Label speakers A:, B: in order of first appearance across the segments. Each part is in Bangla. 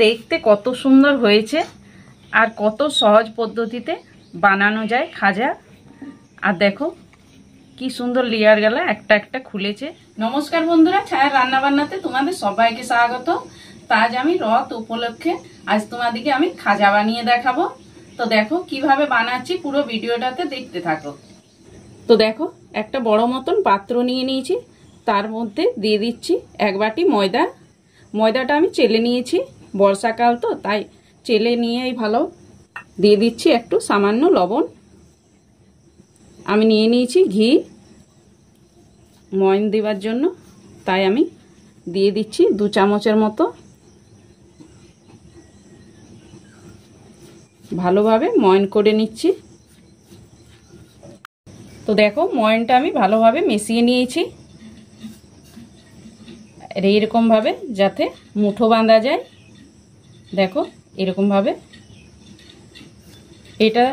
A: দেখতে কত সুন্দর হয়েছে আর কত সহজ পদ্ধতিতে বানানো যায় খাজা। আর দেখো কি সুন্দর লেয়ার গেলা একটা একটা খুলেছে। নমস্কার বন্ধুরা, ছায়ার রান্না বান্নাতে তোমাদের সবাইকে স্বাগত। তা আজ আমি রথ উপলক্ষে আজ তোমাদেরকে আমি খাজা বানিয়ে দেখাবো। তো দেখো কিভাবে বানাচ্ছি, পুরো ভিডিওটাতে দেখতে থাকো। তো দেখো একটা বড় মতন পাত্র নিয়ে নিয়েছি, তার মধ্যে দিয়ে দিচ্ছি 1 বাটি ময়দা। ময়দাটা আমি চেলে নিয়েছি, বর্ষাকাল তো তাই চেলে নিয়েই ভালো। দিয়ে দিচ্ছি একটু সামান্য লবণ। আমি নিয়ে নিয়েছি ঘি ময়ন দেওয়ার জন্য, তাই আমি দিয়ে দিচ্ছি 2 চামচের মতো। ভালোভাবে ময়ন করে নিচ্ছি। তো দেখো ময়নটা আমি ভালোভাবে মিশিয়ে নিয়েছি, এরকম ভাবে যাতে মুঠো বাঁধা যায়। দেখো এরকম ভাবে। এটা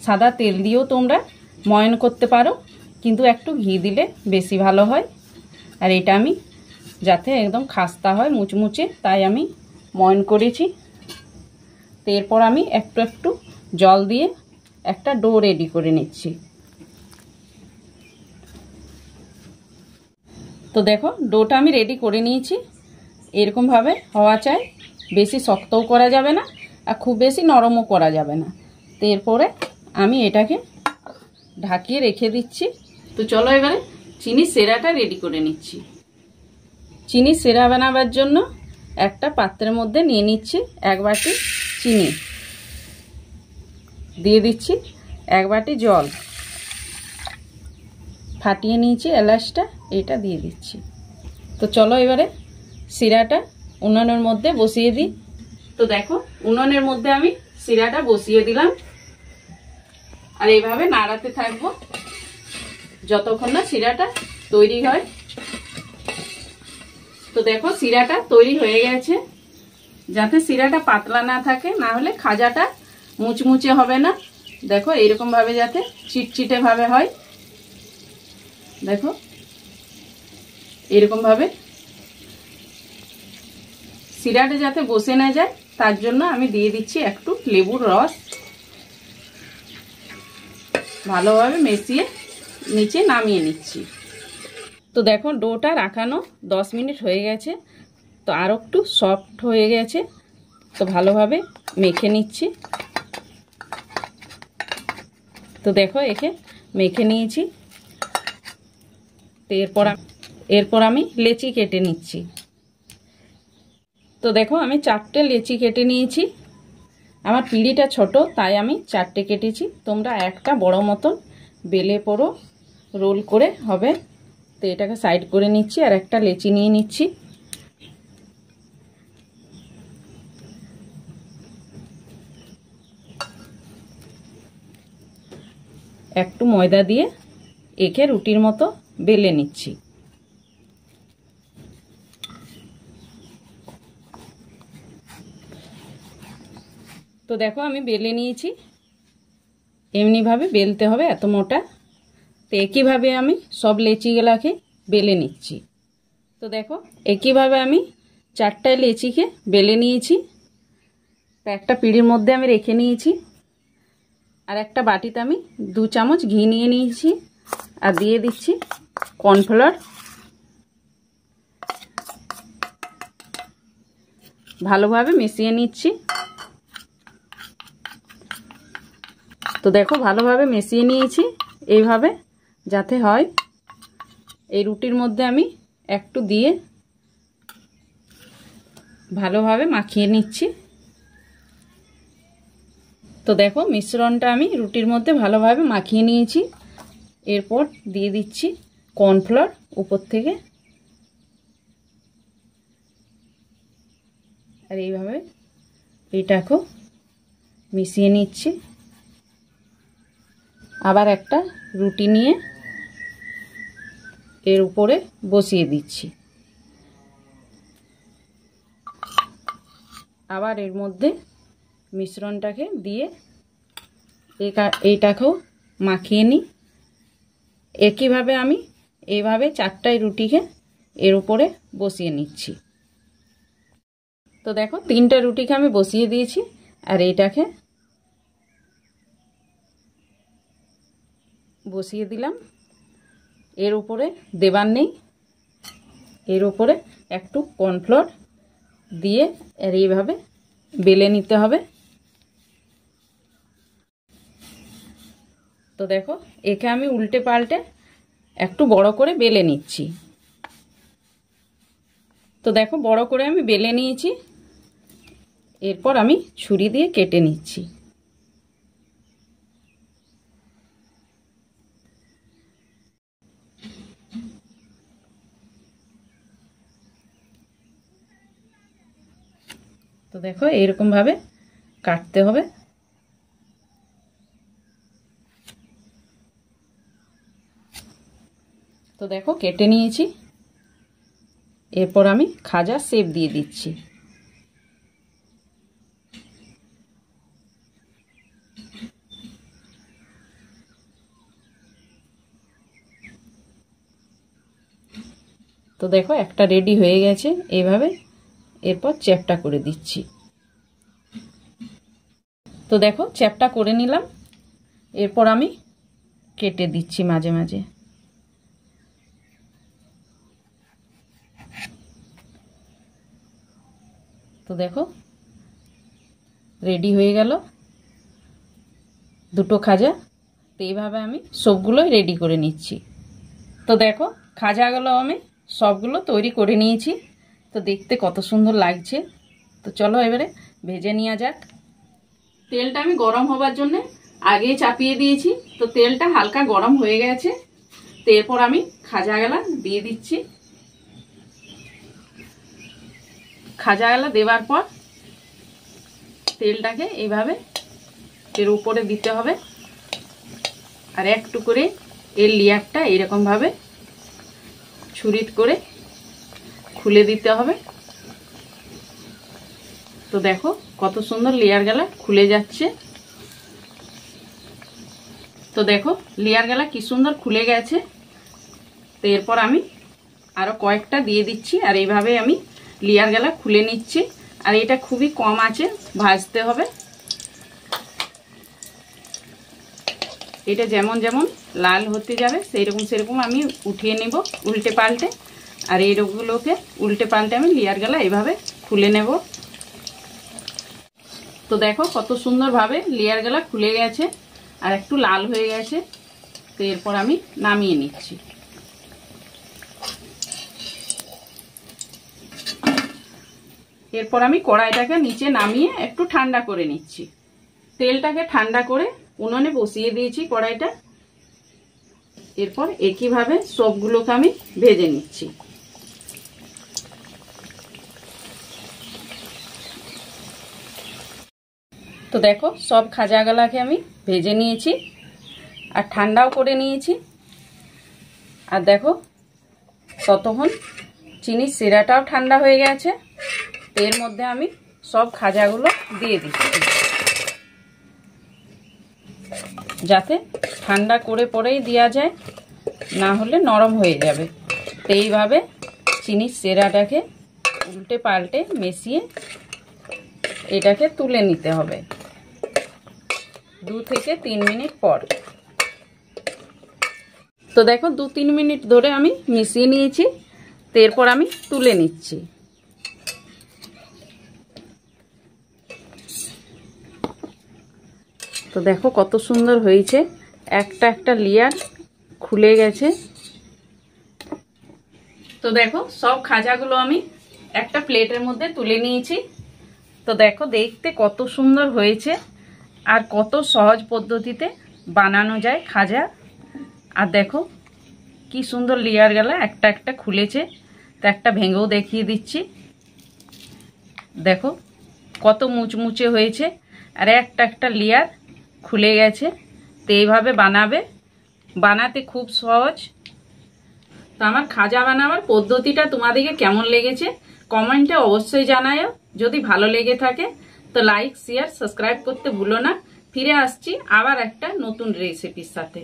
A: সাদা তেল দিয়েও তোমরা ময়ন করতে পারো, কিন্তু একটু ঘি দিলে বেশি ভালো হয়। আর এটা আমি যাতে একদম খাস্তা হয় মুচমুচে, তাই আমি ময়ন করেছি। তো এরপর আমি একটু একটু জল দিয়ে একটা ডো রেডি করে নিচ্ছি। তো দেখো ডোটা আমি রেডি করে নিয়েছি। এরকম ভাবে হওয়া চাই, বেশি শক্তও করা যাবে না আর খুব বেশি নরমও করা যাবে না। তো এরপরে আমি এটাকে ঢাকিয়ে রেখে দিচ্ছি। তো চলো এবারে চিনির সেরাটা রেডি করে নিচ্ছি। চিনির সেরা বানাবার জন্য একটা পাত্রের মধ্যে নিয়ে নিচ্ছি 1 বাটি চিনি, দিয়ে দিচ্ছি 1 বাটি জল, ফাটিয়ে নিয়েছি এলাচটা, এটা দিয়ে দিচ্ছি। তো চলো এবারে সিরাটা উনুনের মধ্যে বসিয়ে দিই। তো দেখো উনুনের মধ্যে আমি সিরাটা বসিয়ে দিলাম, আর এইভাবে নাড়াতে থাকবো যতক্ষণ না সিরাটা তৈরি হয়। তো দেখো সিরাটা তৈরি হয়ে গেছে। যাতে সিরাটা পাতলা না থাকে, না হলে খাজাটা মুচমুচে হবে না। দেখো এরকম ভাবে যাতে চিটচিটে ভাবে হয়। দেখো এরকম ভাবে সিরাটা যাতে বসে না যায়, তার জন্য আমি দিয়ে দিচ্ছি একটু লেবুর রস। ভালোভাবে মিশিয়ে নিচে নামিয়ে নিচ্ছি। তো দেখো ডোটা রাখানো 10 মিনিট হয়ে গেছে, তো আরও একটু সফট হয়ে গেছে। তো ভালোভাবে মেখে নিচ্ছি। তো দেখো একে মেখে নিয়েছি। তো এরপর আমি লেচি কেটে নিচ্ছি। তো দেখো আমি 4টে লেচি কেটে নিয়েছি। আমার পিঁড়িটা ছোট তাই আমি 4টে কেটেছি। তোমরা একটা বড় মতন বেলে পড়ো, রোল করে হবে। তো এটাকে সাইড করে নিচ্ছি, আর একটা লেচি নিয়ে নিচ্ছি। একটু ময়দা দিয়ে একে রুটির মতো বেলে নিচ্ছি। তো দেখো আমি বেলে নিয়েছি। এমনিভাবে বেলতে হবে, এত মোটা। তো একইভাবে আমি সব লেচিগুলাকে বেলে নিচ্ছি। তো দেখো একইভাবে আমি 4টায় লেচিকে বেলে নিয়েছি। তো একটা পিঁড়ির মধ্যে আমি রেখে নিয়েছি, আর একটা বাটিতে আমি 2 চামচ ঘি নিয়ে নিয়েছি, আর দিয়ে দিচ্ছি কর্নফ্লাওয়ার। ভালোভাবে মিশিয়ে নিচ্ছি। তো দেখো ভালোভাবে মিশিয়ে নিয়েছি, এইভাবে যাতে হয়। এই রুটির মধ্যে আমি একটু দিয়ে ভালোভাবে মাখিয়ে নিচ্ছি। তো দেখো মিশ্রণটা আমি রুটির মধ্যে ভালোভাবে মাখিয়ে নিয়েছি। এরপর দিয়ে দিচ্ছি কর্নফ্লাওয়ার উপর থেকে, আর এইভাবে এটাকেও মিশিয়ে নিচ্ছি। আবার একটা রুটি নিয়ে এর উপরে বসিয়ে দিচ্ছি। আবার এর মধ্যে মিশ্রণটাকে দিয়ে এইটাকেও মাখিয়ে নিই। একইভাবে আমি এইভাবে 4টায় রুটিকে এর উপরে বসিয়ে নিচ্ছি। তো দেখো 3টা রুটিকে আমি বসিয়ে দিয়েছি, আর এইটাকে বসিয়ে দিলাম। এর উপরে দেবার নেই, এর উপরে একটু কর্নফ্লোর দিয়ে আর এইভাবে বেলে নিতে হবে। তো দেখো একে আমি উল্টে পাল্টে একটু বড় করে বেলে নিচ্ছি। তো দেখো বড় করে আমি বেলে নিয়েছি, এরপর আমি ছুরি দিয়ে কেটে নিচ্ছি। তো দেখো এরকম ভাবে কাটতে হবে। তো দেখো কেটে নিয়েছি, এরপর আমি খাজা শেপ দিয়ে দিচ্ছি। তো দেখো একটা রেডি হয়ে গেছে এইভাবে, এরপর চ্যাপটা করে দিচ্ছি। তো দেখো চ্যাপটা করে নিলাম, এরপর আমি কেটে দিচ্ছি মাঝে মাঝে। তো দেখো রেডি হয়ে গেল দুটো খাজা। তো এইভাবে আমি সবগুলোই রেডি করে নিচ্ছি। তো দেখো খাজাগুলো আমি সবগুলো তৈরি করে নিয়েছি। তো দেখতে কত সুন্দর লাগছে। তো চলো এবারে ভেজে নেওয়া যাক। তেলটা আমি গরম হবার জন্য আগেই চাপিয়ে দিয়েছি। তো তেলটা হালকা গরম হয়ে গেছে। তো এরপর আমি খাজাগুলো দিয়ে দিচ্ছি। খাজাগুলো দেওয়ার পর তেলটাকে এইভাবে এর উপরে দিতে হবে, আর একটু করে এর লেয়ারটা এরকম ভাবে ছুরি করে খুলে দিতে হবে। তো দেখো কত সুন্দর লেয়ারগুলো খুলে যাচ্ছে। তো দেখো লেয়ারগুলো কি সুন্দর খুলে গেছে। তো এরপর আমি আরো কয়েকটা দিয়ে দিচ্ছি, আর এইভাবে আমি লেয়ারগুলো খুলে নিচ্ছি। আর এটা খুবই কম আঁচে ভাজতে হবে। এটা যেমন যেমন লাল হতে যাবে সেরকম সেরকম আমি উঠিয়ে নেব উল্টে পাল্টে। আর এইগুলোকে উল্টে পাল্টে আমি লেয়ারগুলো এইভাবে খুলে নেব। তো দেখো কত সুন্দরভাবে লেয়ারগুলো খুলে গেছে আর একটু লাল হয়ে গেছে। তো এরপর আমি নামিয়ে নিচ্ছি। এরপর আমি কড়াইটাকে নিচে নামিয়ে একটু ঠান্ডা করে নিচ্ছি। তেলটাকে ঠান্ডা করে উনুনে বসিয়ে দিয়েছি কড়াইটা। এরপর একইভাবে সবগুলোকে আমি ভেজে নিচ্ছি। তো দেখো সব খাজাগুলাকে আমি ভেজে নিয়েছি আর ঠান্ডাও করে নিয়েছি। আর দেখো ততক্ষণ চিনির শিরাটাও ঠান্ডা হয়ে গেছে। এর মধ্যে আমি সব খাজাগুলো দিয়ে দিচ্ছি, যাতে ঠান্ডা করে পরেই দেওয়া যায়, না হলে নরম হয়ে যাবে। তো এইভাবে চিনির শিরাটাকে উল্টে পাল্টে মিশিয়ে এটাকে তুলে নিতে হবে 2 থেকে 3 মিনিট পর। তো দেখো 2-3 মিনিট ধরে আমি মিশিয়ে নিয়েছি। তো এরপর আমি তুলে নিচ্ছি। তো দেখো কত সুন্দর হয়েছে, একটা একটা লেয়ার খুলে গেছে। তো দেখো সব খাজাগুলো আমি একটা প্লেটের মধ্যে তুলে নিয়েছি। তো দেখো দেখতে কত সুন্দর হয়েছে আর কত সহজ পদ্ধতিতে বানানো যায় খাজা। আর দেখো কি সুন্দর লেয়ারগুলো একটা একটা খুলেছে। তো একটা ভেঙেও দেখিয়ে দিচ্ছি। দেখো কত মুচমুচে হয়েছে আর একটা একটা লেয়ার খুলে গেছে। তো এইভাবে বানাবে, বানাতে খুব সহজ। তো আমার খাজা বানাবার পদ্ধতিটা তোমাদেরকে কেমন লেগেছে কমেন্টে অবশ্যই জানাও। যদি ভালো লেগে থাকে তো লাইক শেয়ার সাবস্ক্রাইব করতে ভুলো না। ফিরে আসছি আবার একটা নতুন রেসিপির সাথে।